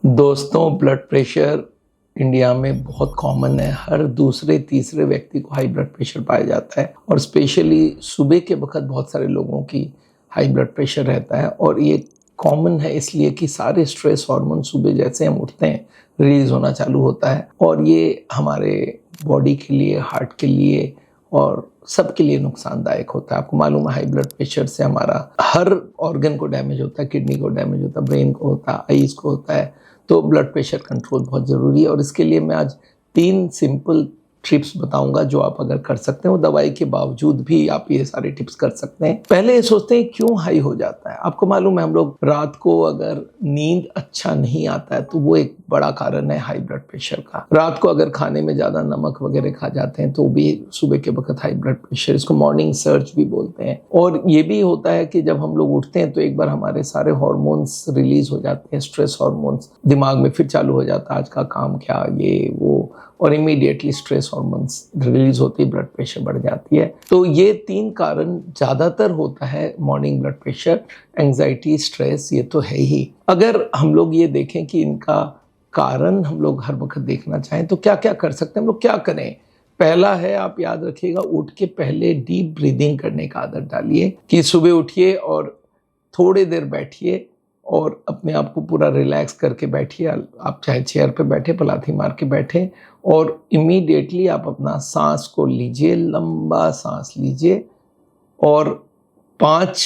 दोस्तों, blood pressure India में बहुत कॉमन है। हर दूसरे तीसरे व्यक्ति को हाई ब्लड प्रेशर पाया जाता है और स्पेशली सुबह के वक्त बहुत सारे लोगों की हाई ब्लड प्रेशर रहता है। और ये कॉमन है इसलिए कि सारे स्ट्रेस हार्मोन सुबह जैसे हम उठते हैं रिलीज होना चालू होता है और ये हमारे बॉडी के लिए, हार्ट के लिए और सबके लिए नुकसानदायक होता है। आपको मालूम है हाई ब्लड प्रेशर से हमारा हर ऑर्गन को डैमेज होता है, किडनी को डैमेज होता है, ब्रेन को होता है, आईज को होता है। तो ब्लड प्रेशर कंट्रोल बहुत ज़रूरी है और इसके लिए मैं आज 3 सिंपल टिप्स बताऊंगा जो आप अगर कर सकते हैं। वो दवाई के बावजूद भी आप ये सारे टिप्स कर सकते हैं। पहले ये सोचते हैं क्यों हाई हो जाता है। आपको मालूम है हम लोग रात को अगर नींद अच्छा नहीं आता है तो वो एक बड़ा कारण है हाई ब्लड प्रेशर का। रात को अगर खाने में ज़्यादा नमक वगैरह खा जाते हैं तो भी सुबह के वक्त हाई ब्लड प्रेशर, इसको मॉर्निंग सर्ज भी बोलते हैं। और ये भी होता है कि जब हम लोग उठते हैं तो एक बार हमारे सारे हॉर्मोन्स रिलीज हो जाते हैं, स्ट्रेस हॉर्मोन्स दिमाग में फिर चालू हो जाता है आज का काम क्या, ये वो, और इमीडिएटली स्ट्रेस हार्मोन्स रिलीज होती है, ब्लड प्रेशर बढ़ जाती है। तो ये 3 कारण ज़्यादातर होता है morning blood pressure, anxiety, stress, ये तो है ही। अगर हम लोग ये देखें कि इनका कारण हम लोग हर वक्त देखना चाहें तो क्या क्या कर सकते हैं, हम लोग क्या करें। पहला है, आप याद रखिएगा, उठ के पहले डीप ब्रीदिंग करने का आदत डालिए कि सुबह उठिए और थोड़ी देर बैठिए और अपने आप को पूरा रिलैक्स करके बैठिए। आप चाहे चेयर पे बैठे, पलाथी मार के बैठे और इमीडिएटली आप अपना सांस को लीजिए, लंबा सांस लीजिए और 5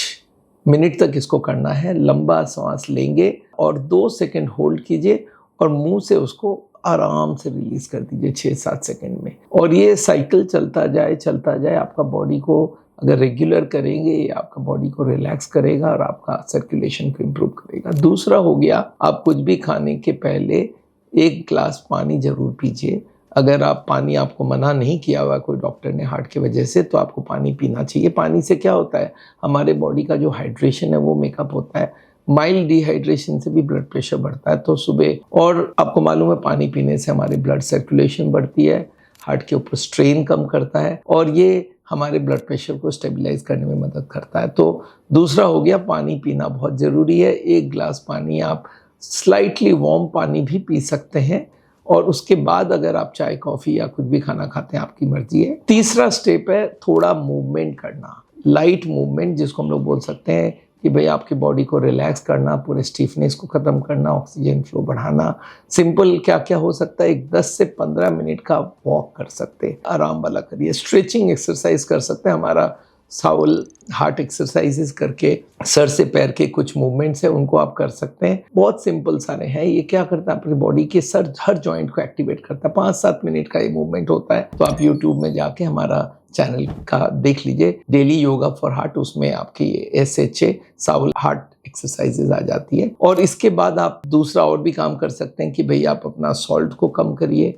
मिनट तक इसको करना है। लंबा सांस लेंगे और 2 सेकंड होल्ड कीजिए और मुंह से उसको आराम से रिलीज कर दीजिए 6-7 सेकंड में। और ये साइकिल चलता जाए। आपका बॉडी को अगर रेगुलर करेंगे ये आपका बॉडी को रिलैक्स करेगा और आपका सर्कुलेशन को इम्प्रूव करेगा। दूसरा हो गया, आप कुछ भी खाने के पहले 1 ग्लास पानी जरूर पीजिए। अगर आप पानी, आपको मना नहीं किया हुआ कोई डॉक्टर ने हार्ट की वजह से, तो आपको पानी पीना चाहिए। पानी से क्या होता है, हमारे बॉडी का जो हाइड्रेशन है वो मेकअप होता है। माइल्ड डिहाइड्रेशन से भी ब्लड प्रेशर बढ़ता है। तो सुबह, और आपको मालूम है पानी पीने से हमारी ब्लड सर्कुलेशन बढ़ती है, हार्ट के ऊपर स्ट्रेन कम करता है और ये हमारे ब्लड प्रेशर को स्टेबलाइज करने में मदद करता है। तो दूसरा हो गया, पानी पीना बहुत ज़रूरी है। 1 ग्लास पानी, आप स्लाइटली वार्म पानी भी पी सकते हैं और उसके बाद अगर आप चाय, कॉफ़ी या कुछ भी खाना खाते हैं, आपकी मर्जी है। तीसरा स्टेप है थोड़ा मूवमेंट करना, लाइट मूवमेंट, जिसको हम लोग बोल सकते हैं कि भाई आपकी बॉडी को रिलैक्स करना, पूरे स्टिफनेस को ख़त्म करना, ऑक्सीजन फ्लो बढ़ाना। सिंपल क्या क्या हो सकता है, एक 10 से 15 मिनट का वॉक कर सकते हैं, आराम वाला करिए। स्ट्रेचिंग एक्सरसाइज कर सकते हैं, हमारा साउल हार्ट एक्सरसाइजेस करके सर से पैर के कुछ मूवमेंट्स है उनको आप कर सकते हैं। बहुत सिंपल सारे हैं। ये क्या करता है, अपनी बॉडी के हर जॉइंट को एक्टिवेट करता है। 5-7 मिनट का ये मूवमेंट होता है। तो आप यूट्यूब में जाके हमारा चैनल का देख लीजिए, डेली योगा फॉर हार्ट, उसमें आपकी SHA साउल हार्ट एक्सरसाइजेज आ जाती है। और इसके बाद आप दूसरा और भी काम कर सकते हैं कि भाई आप अपना सॉल्ट को कम करिए,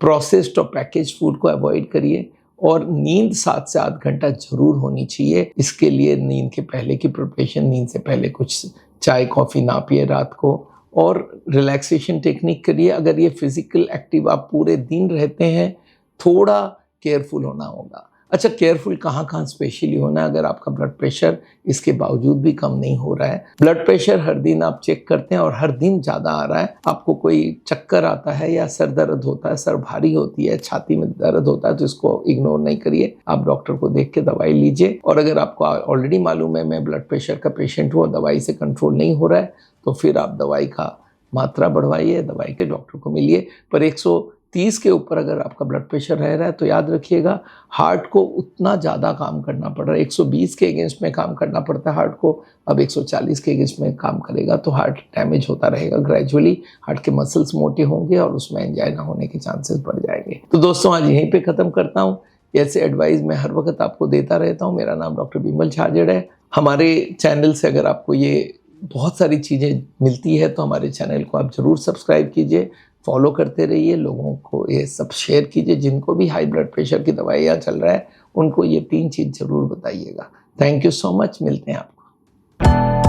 प्रोसेस्ड और पैकेज फूड को अवॉइड करिए और नींद 7 से 8 घंटा जरूर होनी चाहिए। इसके लिए नींद के पहले की प्रिपरेशन, नींद से पहले कुछ चाय कॉफ़ी ना पिए रात को और रिलैक्सेशन टेक्निक करिए। अगर ये फिजिकल एक्टिव आप पूरे दिन रहते हैं, थोड़ा केयरफुल होना होगा। अच्छा, केयरफुल कहाँ कहाँ स्पेशली होना है अगर आपका ब्लड प्रेशर इसके बावजूद भी कम नहीं हो रहा है। ब्लड प्रेशर हर दिन आप चेक करते हैं और हर दिन ज़्यादा आ रहा है, आपको कोई चक्कर आता है या सर दर्द होता है, सर भारी होती है, छाती में दर्द होता है, तो इसको इग्नोर नहीं करिए। आप डॉक्टर को देख के दवाई लीजिए। और अगर आपको ऑलरेडी मालूम है मैं ब्लड प्रेशर का पेशेंट हूँ और दवाई से कंट्रोल नहीं हो रहा है, तो फिर आप दवाई का मात्रा बढ़वाइए, दवाई के डॉक्टर को मिलिए। पर 130 के ऊपर अगर आपका ब्लड प्रेशर रह रहा है तो याद रखिएगा हार्ट को उतना ज़्यादा काम करना पड़ रहा है। 120 के अगेंस्ट में काम करना पड़ता है हार्ट को, अब 140 के अगेंस्ट में काम करेगा तो हार्ट डैमेज होता रहेगा। ग्रेजुअली हार्ट के मसल्स मोटे होंगे और उसमें एंजाइना होने के चांसेस बढ़ जाएंगे। तो दोस्तों, आज यहीं पे ख़त्म करता हूँ। ऐसे एडवाइस मैं हर वक्त आपको देता रहता हूँ। मेरा नाम डॉक्टर बिमल झाजेड़ है। हमारे चैनल से अगर आपको ये बहुत सारी चीज़ें मिलती है तो हमारे चैनल को आप ज़रूर सब्सक्राइब कीजिए, फॉलो करते रहिए, लोगों को ये सब शेयर कीजिए। जिनको भी हाई ब्लड प्रेशर की दवाइयाँ चल रहा है उनको ये 3 चीज़ ज़रूर बताइएगा। थैंक यू सो मच, मिलते हैं आपको।